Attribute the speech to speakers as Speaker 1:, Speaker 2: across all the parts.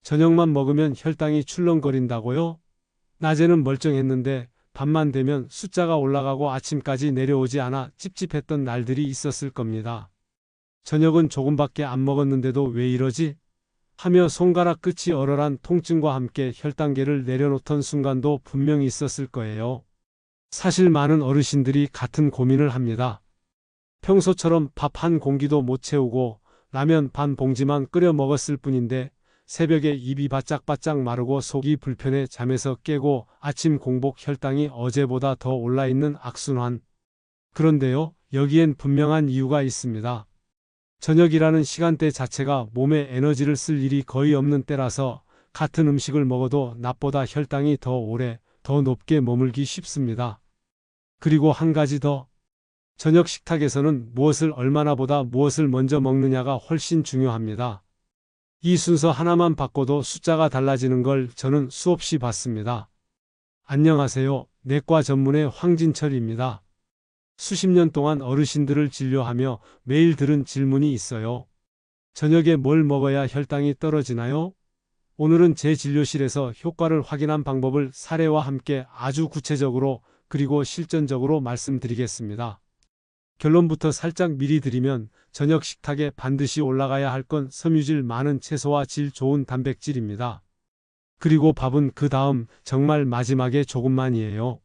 Speaker 1: 저녁만 먹으면 혈당이 출렁거린다고요? 낮에는 멀쩡했는데 밤만 되면 숫자가 올라가고 아침까지 내려오지 않아 찝찝했던 날들이 있었을 겁니다. 저녁은 조금밖에 안 먹었는데도 왜 이러지? 하며 손가락 끝이 얼얼한 통증과 함께 혈당계를 내려놓던 순간도 분명히 있었을 거예요. 사실 많은 어르신들이 같은 고민을 합니다. 평소처럼 밥 한 공기도 못 채우고 라면 반 봉지만 끓여 먹었을 뿐인데 새벽에 입이 바짝바짝 마르고 속이 불편해 잠에서 깨고 아침 공복 혈당이 어제보다 더 올라있는 악순환. 그런데요, 여기엔 분명한 이유가 있습니다. 저녁이라는 시간대 자체가 몸에 에너지를 쓸 일이 거의 없는 때라서 같은 음식을 먹어도 낮보다 혈당이 더 오래, 더 높게 머물기 쉽습니다. 그리고 한 가지 더. 저녁 식탁에서는 무엇을 얼마나 보다 무엇을 먼저 먹느냐가 훨씬 중요합니다. 이 순서 하나만 바꿔도 숫자가 달라지는 걸 저는 수없이 봤습니다. 안녕하세요. 내과 전문의 황진철입니다. 수십 년 동안 어르신들을 진료하며 매일 들은 질문이 있어요. 저녁에 뭘 먹어야 혈당이 떨어지나요? 오늘은 제 진료실에서 효과를 확인한 방법을 사례와 함께 아주 구체적으로 그리고 실전적으로 말씀드리겠습니다. 결론부터 살짝 미리 드리면 저녁 식탁에 반드시 올라가야 할 건 섬유질 많은 채소와 질 좋은 단백질입니다. 그리고 밥은 그 다음 정말 마지막에 조금만이에요.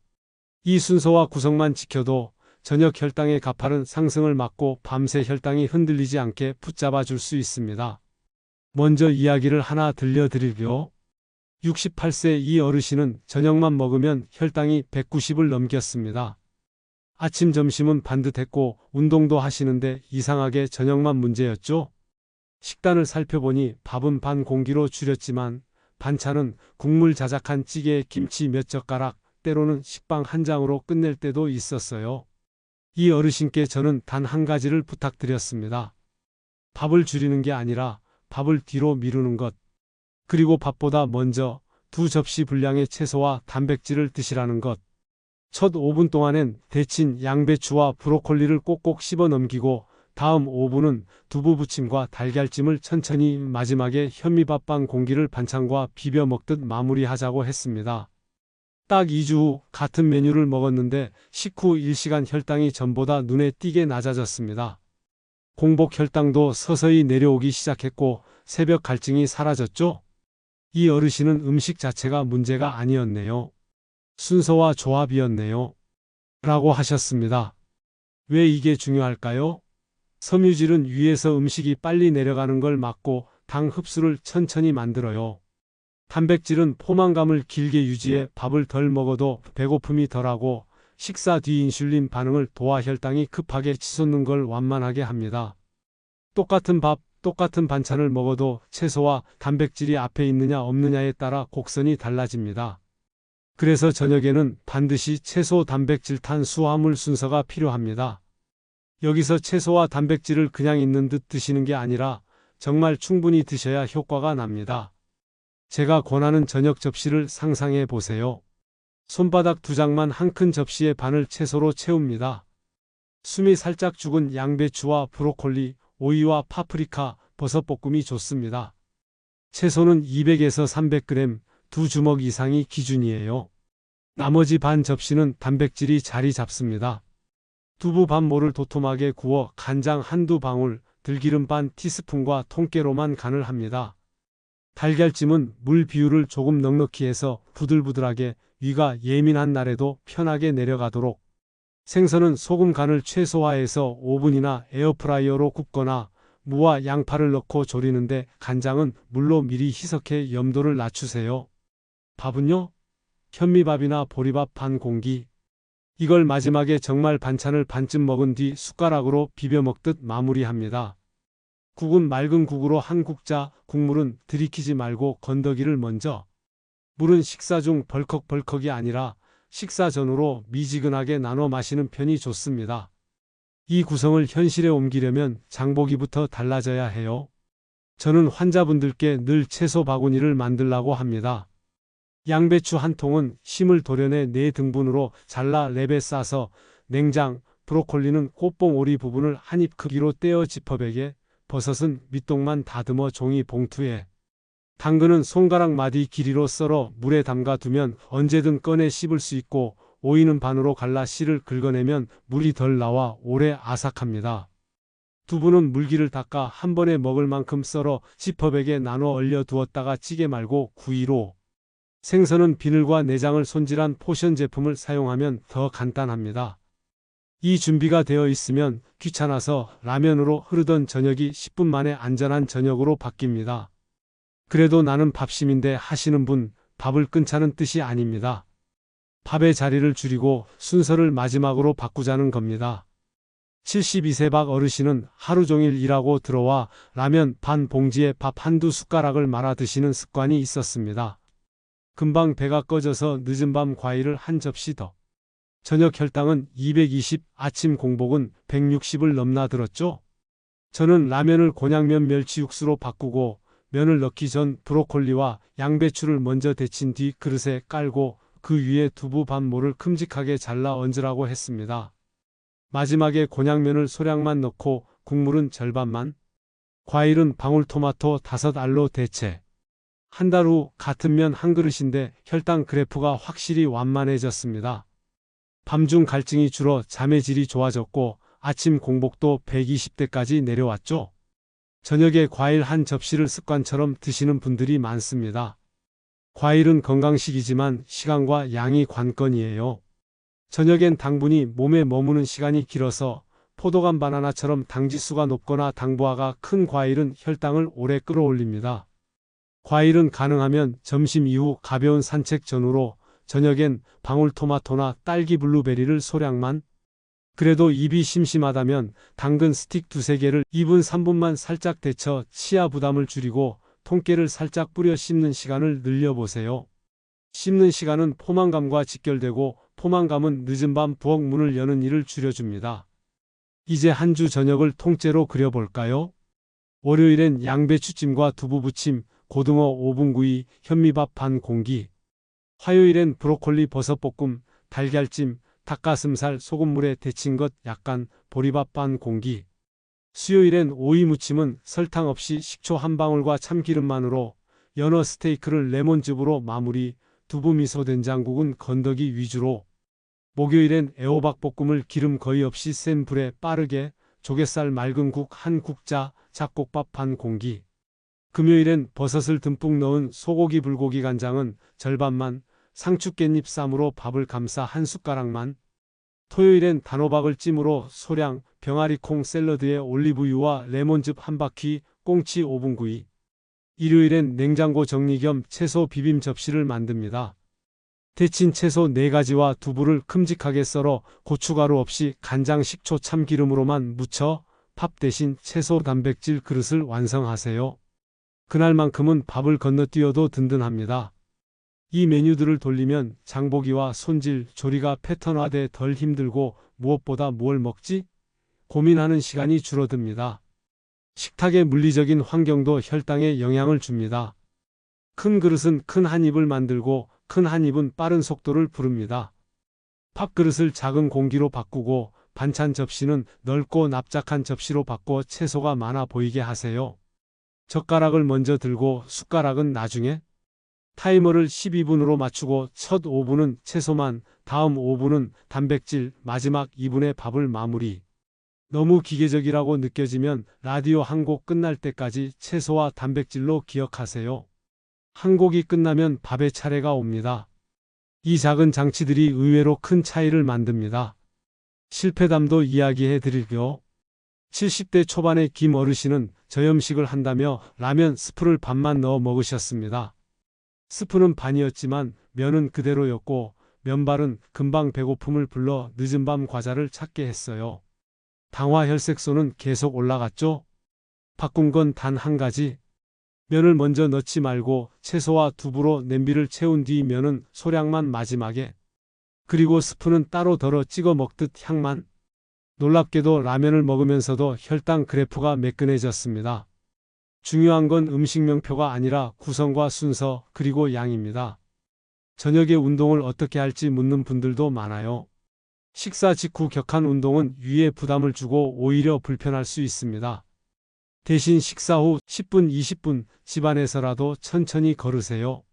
Speaker 1: 이 순서와 구성만 지켜도 저녁 혈당의 가파른 상승을 막고 밤새 혈당이 흔들리지 않게 붙잡아 줄 수 있습니다. 먼저 이야기를 하나 들려드리려. 68세 이 어르신은 저녁만 먹으면 혈당이 190을 넘겼습니다. 아침 점심은 반듯했고 운동도 하시는데 이상하게 저녁만 문제였죠. 식단을 살펴보니 밥은 반 공기로 줄였지만 반찬은 국물 자작한 찌개에 김치 몇 젓가락, 때로는 식빵 한 장으로 끝낼 때도 있었어요. 이 어르신께 저는 단 한 가지를 부탁드렸습니다. 밥을 줄이는 게 아니라 밥을 뒤로 미루는 것. 그리고 밥보다 먼저 2접시 분량의 채소와 단백질을 드시라는 것. 첫 5분 동안엔 데친 양배추와 브로콜리를 꼭꼭 씹어 넘기고 다음 5분은 두부 부침과 달걀찜을 천천히 마지막에 현미밥 반 공기를 반찬과 비벼 먹듯 마무리하자고 했습니다. 딱 2주 후 같은 메뉴를 먹었는데 식후 1시간 혈당이 전보다 눈에 띄게 낮아졌습니다. 공복 혈당도 서서히 내려오기 시작했고 새벽 갈증이 사라졌죠? 이 어르신은 음식 자체가 문제가 아니었네요. 순서와 조합이었네요. 라고 하셨습니다. 왜 이게 중요할까요? 섬유질은 위에서 음식이 빨리 내려가는 걸 막고 당 흡수를 천천히 만들어요. 단백질은 포만감을 길게 유지해 밥을 덜 먹어도 배고픔이 덜하고 식사 뒤 인슐린 반응을 도와 혈당이 급하게 치솟는 걸 완만하게 합니다. 똑같은 밥, 똑같은 반찬을 먹어도 채소와 단백질이 앞에 있느냐 없느냐에 따라 곡선이 달라집니다. 그래서 저녁에는 반드시 채소, 단백질, 탄수화물 순서가 필요합니다. 여기서 채소와 단백질을 그냥 있는 듯 드시는 게 아니라 정말 충분히 드셔야 효과가 납니다. 제가 권하는 저녁 접시를 상상해 보세요. 손바닥 2장만 한 큰 접시의 반을 채소로 채웁니다. 숨이 살짝 죽은 양배추와 브로콜리, 오이와 파프리카, 버섯볶음이 좋습니다. 채소는 200에서 300g, 2주먹 이상이 기준이에요. 나머지 반 접시는 단백질이 자리 잡습니다. 두부 반 모를 도톰하게 구워 간장 한두 방울, 들기름 반 티스푼과 통깨로만 간을 합니다. 달걀찜은 물 비율을 조금 넉넉히 해서 부들부들하게 위가 예민한 날에도 편하게 내려가도록. 생선은 소금 간을 최소화해서 오븐이나 에어프라이어로 굽거나 무와 양파를 넣고 조리는데 간장은 물로 미리 희석해 염도를 낮추세요. 밥은요? 현미밥이나 보리밥 반 공기. 이걸 마지막에 정말 반찬을 반쯤 먹은 뒤 숟가락으로 비벼 먹듯 마무리합니다. 국은 맑은 국으로 한 국자, 국물은 들이키지 말고 건더기를 먼저. 물은 식사 중 벌컥벌컥이 아니라 식사 전후로 미지근하게 나눠 마시는 편이 좋습니다. 이 구성을 현실에 옮기려면 장보기부터 달라져야 해요. 저는 환자분들께 늘 채소 바구니를 만들라고 합니다. 양배추 한 통은 심을 도려내 4등분으로 잘라 랩에 싸서 냉장, 브로콜리는 꽃봉 오리 부분을 한 입 크기로 떼어 지퍼백에, 버섯은 밑동만 다듬어 종이 봉투에, 당근은 손가락 마디 길이로 썰어 물에 담가 두면 언제든 꺼내 씹을 수 있고, 오이는 반으로 갈라 씨를 긁어내면 물이 덜 나와 오래 아삭합니다. 두부는 물기를 닦아 한 번에 먹을 만큼 썰어 지퍼백에 나눠 얼려 두었다가 찌개 말고 구이로. 생선은 비늘과 내장을 손질한 포션 제품을 사용하면 더 간단합니다. 이 준비가 되어 있으면 귀찮아서 라면으로 흐르던 저녁이 10분 만에 안전한 저녁으로 바뀝니다. 그래도 나는 밥심인데 하시는 분, 밥을 끊자는 뜻이 아닙니다. 밥의 자리를 줄이고 순서를 마지막으로 바꾸자는 겁니다. 72세 박 어르신은 하루 종일 일하고 들어와 라면 반 봉지에 밥 한두 숟가락을 말아 드시는 습관이 있었습니다. 금방 배가 꺼져서 늦은 밤 과일을 한 접시 더. 저녁 혈당은 220, 아침 공복은 160을 넘나들었죠. 저는 라면을 곤약면 멸치 육수로 바꾸고 면을 넣기 전 브로콜리와 양배추를 먼저 데친 뒤 그릇에 깔고 그 위에 두부 반모를 큼직하게 잘라 얹으라고 했습니다. 마지막에 곤약면을 소량만 넣고 국물은 절반만. 과일은 방울토마토 5알로 대체. 한 달 후 같은 면 한 그릇인데 혈당 그래프가 확실히 완만해졌습니다. 밤중 갈증이 줄어 잠의 질이 좋아졌고 아침 공복도 120대까지 내려왔죠. 저녁에 과일 한 접시를 습관처럼 드시는 분들이 많습니다. 과일은 건강식이지만 시간과 양이 관건이에요. 저녁엔 당분이 몸에 머무는 시간이 길어서 포도감 바나나처럼 당지수가 높거나 당부하가 큰 과일은 혈당을 오래 끌어올립니다. 과일은 가능하면 점심 이후 가벼운 산책 전후로, 저녁엔 방울토마토나 딸기 블루베리를 소량만. 그래도 입이 심심하다면 당근 스틱 2-3개를 2분 3분만 살짝 데쳐 치아 부담을 줄이고 통깨를 살짝 뿌려 씹는 시간을 늘려보세요. 씹는 시간은 포만감과 직결되고 포만감은 늦은 밤 부엌 문을 여는 일을 줄여줍니다. 이제 한 주 저녁을 통째로 그려볼까요? 월요일엔 양배추찜과 두부부침, 고등어 오븐구이, 현미밥 반 공기. 화요일엔 브로콜리 버섯볶음, 달걀찜, 닭가슴살 소금물에 데친 것 약간, 보리밥 반 공기. 수요일엔 오이 무침은 설탕 없이 식초 한 방울과 참기름만으로, 연어 스테이크를 레몬즙으로 마무리, 두부 미소 된장국은 건더기 위주로. 목요일엔 애호박 볶음을 기름 거의 없이 센 불에 빠르게, 조갯살 맑은 국 한 국자, 잡곡밥 반 공기. 금요일엔 버섯을 듬뿍 넣은 소고기 불고기 간장은 절반만, 상추 깻잎 쌈으로 밥을 감싸 한 숟가락만. 토요일엔 단호박을 찜으로 소량, 병아리콩 샐러드에 올리브유와 레몬즙 한 바퀴, 꽁치 오븐구이. 일요일엔 냉장고 정리 겸 채소 비빔 접시를 만듭니다. 데친 채소 4가지와 두부를 큼직하게 썰어 고춧가루 없이 간장 식초 참기름으로만 무쳐 밥 대신 채소 단백질 그릇을 완성하세요. 그날만큼은 밥을 건너뛰어도 든든합니다. 이 메뉴들을 돌리면 장보기와 손질, 조리가 패턴화돼 덜 힘들고 무엇보다 뭘 먹지? 고민하는 시간이 줄어듭니다. 식탁의 물리적인 환경도 혈당에 영향을 줍니다. 큰 그릇은 큰 한 입을 만들고 큰 한 입은 빠른 속도를 부릅니다. 밥그릇을 작은 공기로 바꾸고 반찬 접시는 넓고 납작한 접시로 바꿔 채소가 많아 보이게 하세요. 젓가락을 먼저 들고 숟가락은 나중에. 타이머를 12분으로 맞추고 첫 5분은 채소만, 다음 5분은 단백질, 마지막 2분에 밥을 마무리. 너무 기계적이라고 느껴지면 라디오 한 곡 끝날 때까지 채소와 단백질로 기억하세요. 한 곡이 끝나면 밥의 차례가 옵니다. 이 작은 장치들이 의외로 큰 차이를 만듭니다. 실패담도 이야기해 드릴게요. 70대 초반의 김 어르신은 저염식을 한다며 라면 스프를 반만 넣어 먹으셨습니다. 스프는 반이었지만 면은 그대로였고 면발은 금방 배고픔을 불러 늦은 밤 과자를 찾게 했어요. 당화 혈색소는 계속 올라갔죠. 바꾼 건 단 한 가지. 면을 먼저 넣지 말고 채소와 두부로 냄비를 채운 뒤 면은 소량만 마지막에. 그리고 스프는 따로 덜어 찍어 먹듯 향만. 놀랍게도 라면을 먹으면서도 혈당 그래프가 매끈해졌습니다. 중요한 건 음식명표가 아니라 구성과 순서 그리고 양입니다. 저녁에 운동을 어떻게 할지 묻는 분들도 많아요. 식사 직후 격한 운동은 위에 부담을 주고 오히려 불편할 수 있습니다. 대신 식사 후 10분, 20분 집안에서라도 천천히 걸으세요.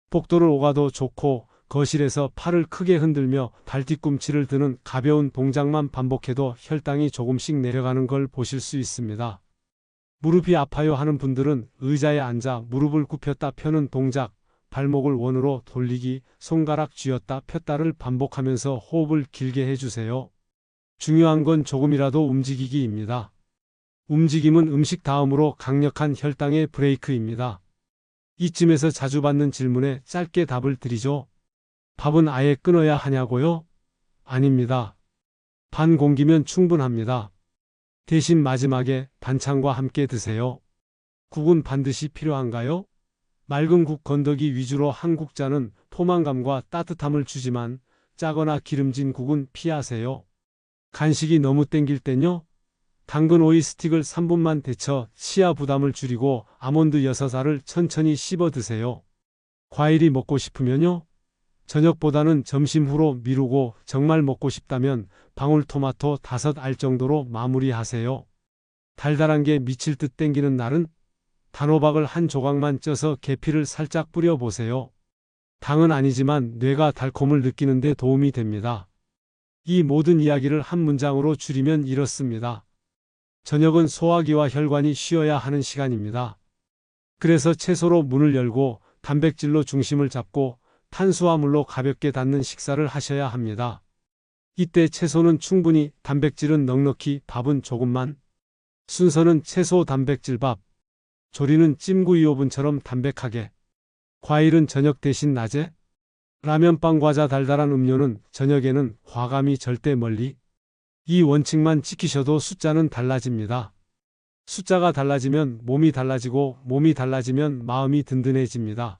Speaker 1: 복도를 오가도 좋고 거실에서 팔을 크게 흔들며 발뒤꿈치를 드는 가벼운 동작만 반복해도 혈당이 조금씩 내려가는 걸 보실 수 있습니다. 무릎이 아파요 하는 분들은 의자에 앉아 무릎을 굽혔다 펴는 동작, 발목을 원으로 돌리기, 손가락 쥐었다 폈다를 반복하면서 호흡을 길게 해주세요. 중요한 건 조금이라도 움직이기입니다. 움직임은 음식 다음으로 강력한 혈당의 브레이크입니다. 이쯤에서 자주 받는 질문에 짧게 답을 드리죠. 밥은 아예 끊어야 하냐고요? 아닙니다. 반 공기면 충분합니다. 대신 마지막에 반찬과 함께 드세요. 국은 반드시 필요한가요? 맑은 국 건더기 위주로 한 국자는 포만감과 따뜻함을 주지만 짜거나 기름진 국은 피하세요. 간식이 너무 땡길 땐요? 당근 오이 스틱을 3분만 데쳐 치아 부담을 줄이고 아몬드 6알을 천천히 씹어 드세요. 과일이 먹고 싶으면요? 저녁보다는 점심 후로 미루고 정말 먹고 싶다면 방울토마토 5알 정도로 마무리하세요. 달달한 게 미칠 듯 땡기는 날은 단호박을 한 조각만 쪄서 계피를 살짝 뿌려보세요. 당은 아니지만 뇌가 달콤을 느끼는 데 도움이 됩니다. 이 모든 이야기를 한 문장으로 줄이면 이렇습니다. 저녁은 소화기와 혈관이 쉬어야 하는 시간입니다. 그래서 채소로 문을 열고 단백질로 중심을 잡고 탄수화물로 가볍게 닿는 식사를 하셔야 합니다. 이때 채소는 충분히, 단백질은 넉넉히, 밥은 조금만. 순서는 채소 단백질 밥, 조리는 찜구이 오븐처럼 담백하게. 과일은 저녁 대신 낮에. 라면, 빵, 과자, 달달한 음료는 저녁에는. 과감히 절대 멀리. 이 원칙만 지키셔도 숫자는 달라집니다. 숫자가 달라지면 몸이 달라지고 몸이 달라지면 마음이 든든해집니다.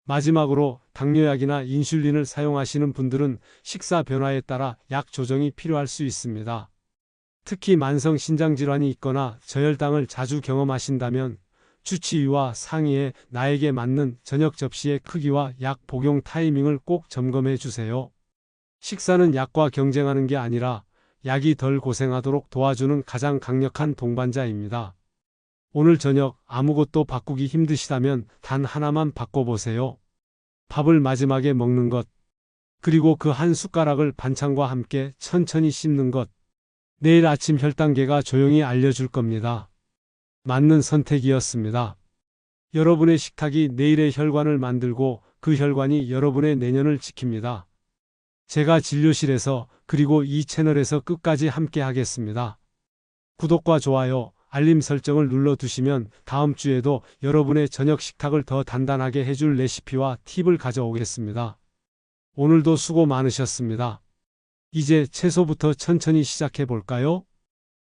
Speaker 1: 마지막으로 당뇨약이나 인슐린을 사용하시는 분들은 식사 변화에 따라 약 조정이 필요할 수 있습니다. 특히 만성 신장질환이 있거나 저혈당을 자주 경험하신다면 주치의와 상의해 나에게 맞는 저녁 접시의 크기와 약 복용 타이밍을 꼭 점검해 주세요. 식사는 약과 경쟁하는 게 아니라 약이 덜 고생하도록 도와주는 가장 강력한 동반자입니다. 오늘 저녁 아무것도 바꾸기 힘드시다면 단 하나만 바꿔보세요. 밥을 마지막에 먹는 것, 그리고 그 한 숟가락을 반찬과 함께 천천히 씹는 것. 내일 아침 혈당계가 조용히 알려줄 겁니다. 맞는 선택이었습니다. 여러분의 식탁이 내일의 혈관을 만들고 그 혈관이 여러분의 내년을 지킵니다. 제가 진료실에서 그리고 이 채널에서 끝까지 함께 하겠습니다. 구독과 좋아요, 알림 설정을 눌러두시면 다음 주에도 여러분의 저녁 식탁을 더 단단하게 해줄 레시피와 팁을 가져오겠습니다. 오늘도 수고 많으셨습니다. 이제 채소부터 천천히 시작해 볼까요?